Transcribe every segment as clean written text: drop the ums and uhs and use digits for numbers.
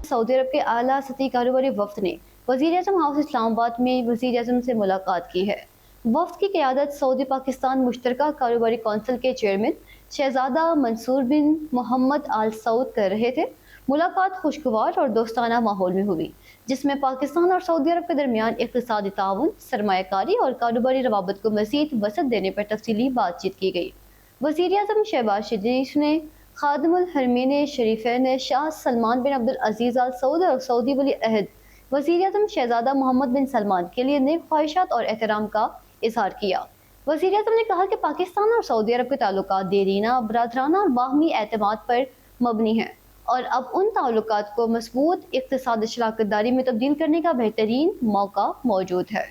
Saudi अरब के आला सतही कारोबारी वफ्द ने वज़ीर-ए-आज़म हाउस इस्लामाबाद में वज़ीर-ए-आज़म से मुलाकात की है। वफ्द की क़यादत सऊदी पाकिस्तान मुश्तरका कारोबारी कौंसिल के चेयरमैन शहजादा मंसूर बिन मोहम्मद आल सऊद कर रहे थे। मुलाकात खुशगवार और दोस्ताना माहौल में हुई, जिसमें पाकिस्तान और सऊदी अरब के दरमियान इक़्तिसादी ताउन, सरमायाकारी और कारोबारी रवाबत को मज़ीद वसअत देने पर तफसीली बातचीत की गई। वज़ीर-ए-आज़म शहबाज शरीफ ने खादिमुल हरमैन शरीफैन शाह सलमान बिन अब्दुल अजीज आल सऊद और सऊदी वली अहद वज़ीर-ए-आज़म शहजादा मोहम्मद बिन सलमान के लिए नेक ख्वाहिशात और एहतराम का इजहार किया। वज़ीर-ए-आज़म ने कहा कि पाकिस्तान और सऊदी अरब के ताल्लुकात देरीना, बरादराना और बाहमी एतमाद पर मबनी हैं और अब उन ताल्लुकात को मजबूत इक़्तिसादी शराकतदारी में तब्दील करने का बेहतरीन मौका मौजूद है।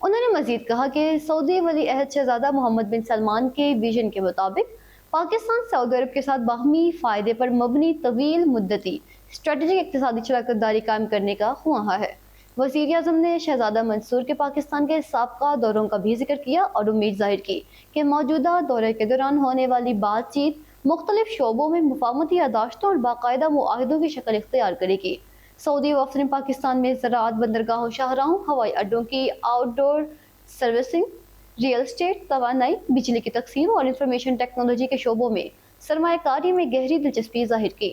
उन्होंने मजीद कहा कि सऊदी वली अहद शहजादा मोहम्मद बिन सलमान के विजन के मुताबिक पाकिस्तान सऊदी अरब के साथ बाहमी फ़ायदे पर मबनी तवील मुद्दती स्ट्रेटजिक इक़्तिसादी शराकतदारी कायम करने का ख्वाहा है। वज़ीर-ए-आज़म ने शहजादा मंसूर के पाकिस्तान के साबका दौरों का भी जिक्र किया और उम्मीद जाहिर की कि मौजूदा दौरे के दौरान होने वाली बातचीत मुख्तलिफ शोबों में मुफाहमती यादाश्तों और बाकायदा मुआहिदों की शक्ल इख्तियार करेगी। सऊदी वफ़द ने पाकिस्तान में ज़राअत, बंदरगाहों, शाहराहों, हवाई अड्डों की आउटडोर सर्विसिंग, रियल एस्टेट, तवानाई, बिजली की तकसीम और इंफॉर्मेशन टेक्नोलॉजी के शोबों में सरमायाकारी में गहरी दिलचस्पी जाहिर की।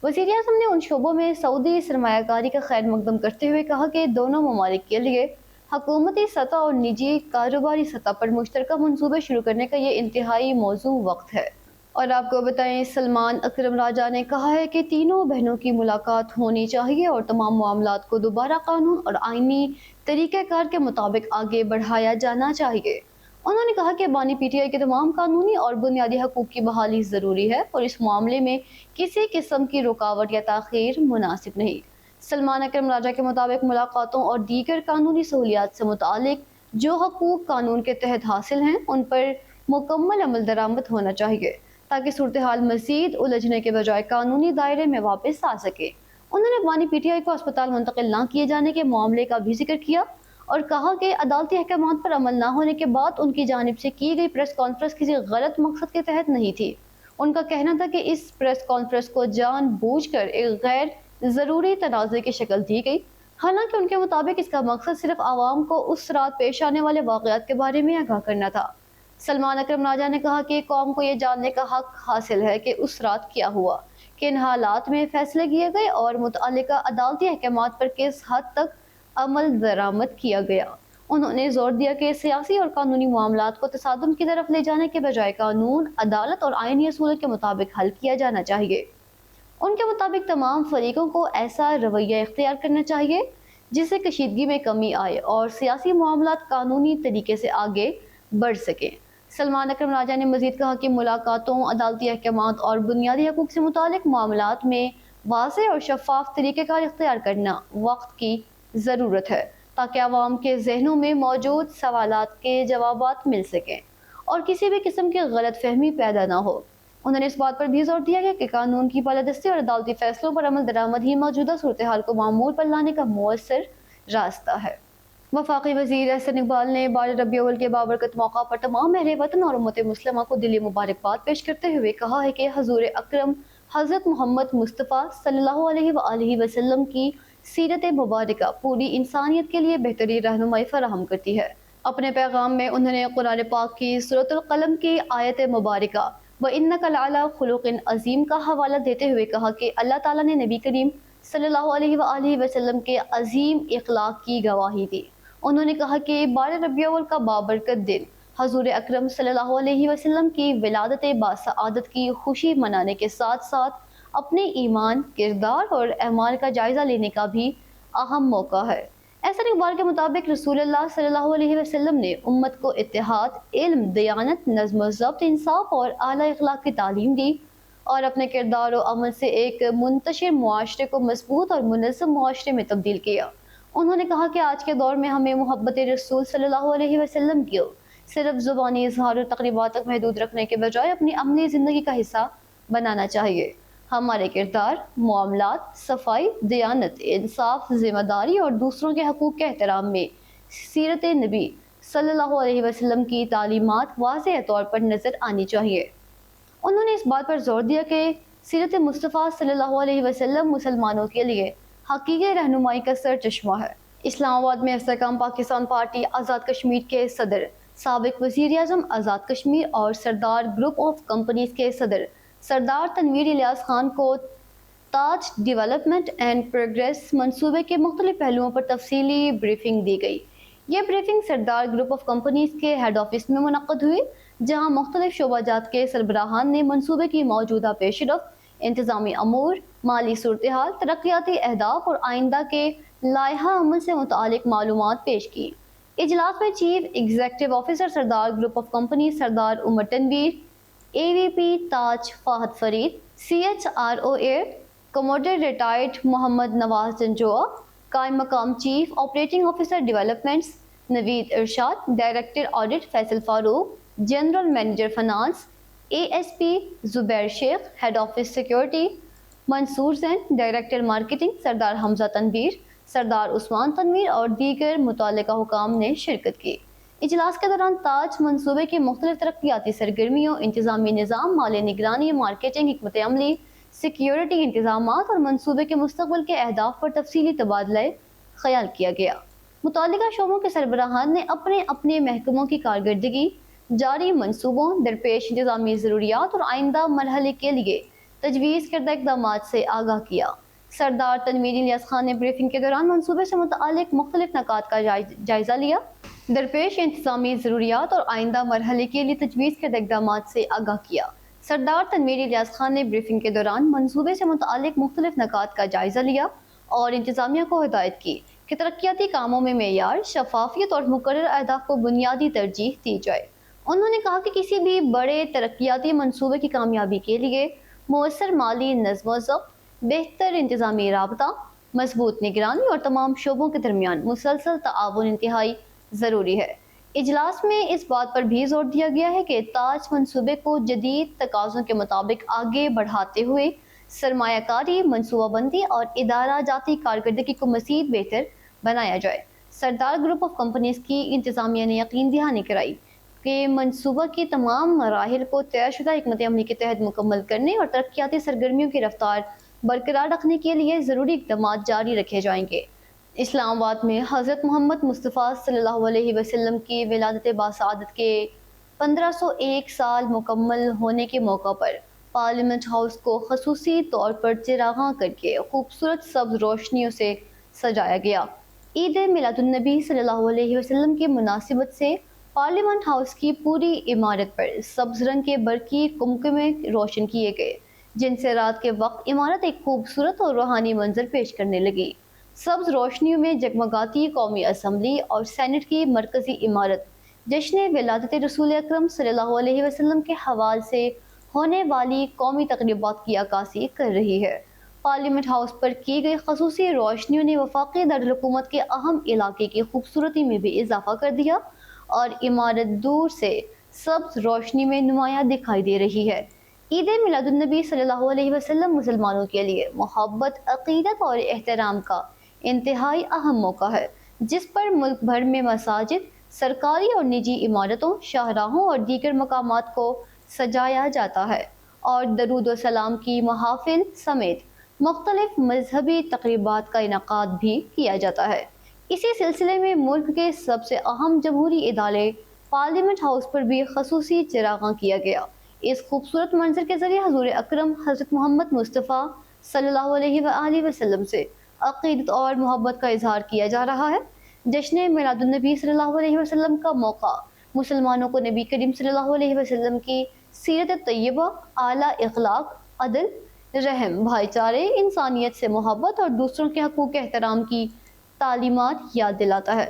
वज़ीर-ए-आज़म ने उन शोबों में सऊदी सरमायाकारी का खैर मकदम करते हुए कहा कि दोनों ममालिक के लिए हुकूमती सतह और निजी कारोबारी सतह पर मुश्तरका मंसूबे शुरू करने का ये इंतहाई मौजू वक्त है। और आपको बताएं, सलमान अकरम राजा ने कहा है कि तीनों बहनों की मुलाकात होनी चाहिए और तमाम मामलात को दोबारा कानून और आईनी तरीक़ेकार के मुताबिक आगे बढ़ाया जाना चाहिए। उन्होंने कहा कि बानी पीटीआई के तमाम कानूनी और बुनियादी हकूक़ की बहाली ज़रूरी है और इस मामले में किसी किस्म की रुकावट या ताख़ीर मुनासिब नहीं। सलमान अकरम राजा के मुताबिक मुलाकातों और दीगर कानूनी सहूलियात से मुतालिक जो हकूक़ कानून के तहत हासिल हैं उन पर मुकम्मल अमल दरामद होना चाहिए ताकि सूरत हाल मज़ीद उलझने के बजाय कानूनी दायरे में वापस आ सके। उन्होंने बानी पीटीआई को अस्पताल मुंतकिल न किए जाने के मामले का भी जिक्र किया और कहा कि अदालती अहकामात पर अमल न होने के बाद उनकी जानिब से की गई प्रेस कॉन्फ्रेंस किसी गलत मकसद के तहत नहीं थी। उनका कहना था कि इस प्रेस कॉन्फ्रेंस को जानबूझकर एक गैर ज़रूरी तनाज़े की शक्ल दी गई। हालांकि उनके मुताबिक इसका मकसद सिर्फ आवाम को उस रात पेश आने वाले वाक़यात के बारे में आगाह करना था। सलमान अकरम राजा ने कहा कि कौम को ये जानने का हक हासिल है कि उस रात क्या हुआ, किन हालात में फैसले किए गए और मुतअल्लिका अदालती अहकामात पर किस हद तक अमल दरामद किया गया। उन्होंने जोर दिया कि सियासी और कानूनी मामलात को तसादुम की तरफ ले जाने के बजाय कानून, अदालत और आईनी असूल के मुताबिक हल किया जाना चाहिए। उनके मुताबिक तमाम फरीकों को ऐसा रवैया इख्तियार करना चाहिए जिससे कशीदगी में कमी आए और सियासी मामलात कानूनी तरीके से आगे बढ़ सकें। सलमान अकरम राजा ने मजीद कहा कि मुलाकातों, अदालती अहकामात और बुनियादी हकूक़ से मुतालिक मामलात में वाज़ेह और शफ़ाफ़ तरीक़ेकार इख्तियार करना वक्त की ज़रूरत है ताकि आवाम के जहनों में मौजूद सवालात के जवाबात मिल सकें और किसी भी किस्म की गलत फहमी पैदा ना हो। उन्होंने इस बात पर भी जोर दिया कि कानून की बालादस्ती और अदालती फैसलों पर अमल दरामद ही मौजूदा सूरत हाल को मामूल पर लाने का मौसर रास्ता है। वफाकी वज़ीर एहसन इकबाल ने बारह रबी अव्वल के बाबरकत मौका पर तमाम अहले वतन और उम्मत मुस्लिमा को दिली मुबारकबाद पेश करते हुए कहा है कि हजूर अकरम हज़रत मोहम्मद मुस्तफ़ा सल्लल्लाहु अलैहि वसल्लम की सीरत मुबारका पूरी इंसानियत के लिए बेहतरीन रहनुमाई फराहम करती है। अपने पैगाम में उन्होंने कुरान पाक की सूरतुल कलम की आयत मुबारका व इन्नका लअला खुलुक़िन अज़ीम का हवाला देते हुए कहा कि अल्लाह ताला ने नबी करीम सल्लल्लाहु अलैहि वसल्लम के अजीम इखलाक की गवाही दी। उन्होंने कहा कि 12 रबी अव्वल का बाबरकत दिन हजूर अकरम सल्लल्लाहु अलैहि वसल्लम की विलादत बासआदत की खुशी मनाने के साथ साथ अपने ईमान, किरदार और अमाल का जायज़ा लेने का भी अहम मौका है। ऐसा इकबाल के मुताबिक रसूलुल्लाह सल्लल्लाहु अलैहि वसल्लम ने उम्मत को इत्तेहाद, इल्म, दयानत, नज़्म ज़ब्त, इंसाफ और आला अखलाक की तालीम दी और अपने किरदार और अमल से एक मुंतशिर मुआशरे को मजबूत और मुनज़्ज़म मुआशरे में तब्दील किया। उन्होंने कहा कि आज के दौर में हमें मोहब्बत रसूल सल्लल्लाहु अलैहि वसल्लम को सिर्फ ज़ुबानी इज़हार और तक़रीबात तक महदूद रखने के बजाय अपनी अमली ज़िंदगी का हिस्सा बनाना चाहिए। हमारे किरदार, मामलात, सफाई, दयानत, इंसाफ, ज़िम्मेदारी और दूसरों के हकूक़ के एहतराम में सीरत नबी सल्लल्लाहु अलैहि वसल्लम की तालीमात वाज़ेह तौर पर नज़र आनी चाहिए। उन्होंने इस बात पर जोर दिया कि سیرت مصطفیٰ صلی اللہ علیہ وسلم مسلمانوں کے لیے حقیقی رہنمائی کا سر چشمہ ہے۔ اسلام آباد میں استحکام پاکستان پارٹی آزاد کشمیر کے صدر، سابق وزیر اعظم آزاد کشمیر اور سردار گروپ آف کمپنیز کے صدر سردار تنویر الیاس خان کو تاج ڈیولپمنٹ اینڈ پروگریس منصوبے کے مختلف پہلوؤں پر تفصیلی بریفنگ دی گئی۔ یہ briefing Sardar group of companies کے ہیڈ آفس میں منعقد ہوئی، جہاں مختلف شعبہ جات کے سربراہان نے منصوبے کی موجودہ پیش رفت، انتظامی امور، مالی صورتحال، ترقیاتی اہداف اور آئندہ کے لائحہ عمل سے متعلق معلومات پیش کی۔ اجلاس میں chief executive officer Sardar group of companies Sardar Umar Tanveer, A V P Taj Fahad Farid, C H R O air commodore retired Muhammad Nawaz Janjua, قائم مقام chief operating officer developments Naveed Irshad, director audit Faisal Farooq, general manager finance A S P Zubair Sheikh, head office security Mansoor Zain, director marketing Sardar Hamza Tanveer, سردار عثمان تنویر اور دیگر متعلقہ حکام نے شرکت کی۔ اجلاس کے دوران تاج منصوبے کی مختلف ترقیاتی سرگرمیوں، انتظامی نظام، مالی نگرانی، مارکیٹنگ، حکمت عملی، سیکیورٹی انتظامات اور منصوبے کے مستقبل کے اہداف پر تفصیلی تبادلہ خیال کیا گیا۔ متعلقہ شعبوں کے سربراہان نے اپنے اپنے محکموں کی کارکردگی، جاری منصوبوں، درپیش انتظامی ضروریات اور آئندہ مرحلے کے لیے تجویز کردہ اقدامات سے آگاہ کیا۔ سردار تنویر الیاس خان نے بریفنگ کے دوران منصوبے سے متعلق مختلف نکات کا جائزہ لیا، درپیش انتظامی ضروریات اور آئندہ مرحلے کے لیے تجویز کردہ اقدامات سے آگاہ کیا۔ سردار تنویر الیاس خان نے بریفنگ کے دوران منصوبے سے متعلق مختلف نکات کا جائزہ لیا اور انتظامیہ کو ہدایت کی کہ ترقیاتی کاموں میں معیار، شفافیت اور مقرر اہداف کو بنیادی ترجیح دی جائے۔ انہوں نے کہا کہ کسی بھی بڑے ترقیاتی منصوبے کی کامیابی کے لیے مؤثر مالی نظم و ضبط، بہتر انتظامی رابطہ، مضبوط نگرانی اور تمام شعبوں کے درمیان مسلسل تعاون انتہائی ضروری ہے۔ اجلاس میں اس بات پر بھی زور دیا گیا ہے کہ تاج منصوبے کو جدید تقاضوں کے مطابق آگے بڑھاتے ہوئے سرمایہ کاری، منصوبہ بندی اور ادارہ جاتی کارکردگی کو مزید بہتر بنایا جائے۔ سردار گروپ آف کمپنیز کی انتظامیہ نے یقین دہانی کرائی کہ منصوبہ کی تمام مراحل کو طے شدہ حکمت عملی کے تحت مکمل کرنے اور ترقیاتی سرگرمیوں کی رفتار برقرار رکھنے کے لیے ضروری اقدامات جاری رکھے جائیں گے۔ اسلام آباد میں حضرت محمد مصطفیٰ صلی اللہ علیہ وسلم کی ولادت باسعادت کے 1501 سال مکمل ہونے کے موقع پر پارلیمنٹ ہاؤس کو خصوصی طور پر چراغاں کر کے خوبصورت سبز روشنیوں سے سجایا گیا۔ عید میلاد النبی صلی اللہ علیہ وسلم کی مناسبت سے پارلیمنٹ ہاؤس کی پوری عمارت پر سبز رنگ کے برقی قمقمے روشن کیے گئے، جن سے رات کے وقت عمارت ایک خوبصورت اور روحانی منظر پیش کرنے لگی۔ سبز روشنیوں میں جگمگاتی قومی اسمبلی اور سینٹ کی مرکزی عمارت جشن ولادت رسول اکرم صلی اللہ علیہ وسلم کے حوالے سے ہونے والی قومی تقریبات کی عکاسی کر رہی ہے۔ پارلیمنٹ ہاؤس پر کی گئی خصوصی روشنیوں نے وفاقی دارالحکومت کے اہم علاقے کی خوبصورتی میں بھی اضافہ کر دیا اور عمارت دور سے سبز روشنی میں نمایاں دکھائی دے رہی ہے۔ عید میلاد النبی صلی اللہ علیہ وسلم مسلمانوں کے لیے محبت، عقیدت اور احترام کا انتہائی اہم موقع ہے، جس پر ملک بھر میں مساجد، سرکاری اور نجی عمارتوں، شاہراہوں اور دیگر مقامات کو سجایا جاتا ہے اور درود و سلام کی محافل سمیت مختلف مذہبی تقریبات کا انعقاد بھی کیا جاتا ہے۔ اسی سلسلے میں ملک کے سب سے اہم جمہوری ادارے پارلیمنٹ ہاؤس پر بھی خصوصی چراغاں کیا گیا۔ اس خوبصورت منظر کے ذریعے حضور اکرم حضرت محمد مصطفیٰ صلی اللہ علیہ وآلہ وسلم سے عقیدت اور محبت کا اظہار کیا جا رہا ہے۔ جشن میلاد النبی صلی اللہ علیہ وسلم کا موقع مسلمانوں کو نبی کریم صلی اللہ علیہ وسلم کی سیرت طیبہ، اعلیٰ اخلاق، عدل، رحم، بھائی چارے، انسانیت سے محبت اور دوسروں کے حقوق کے احترام کی تعلیمات یاد دلاتا ہے۔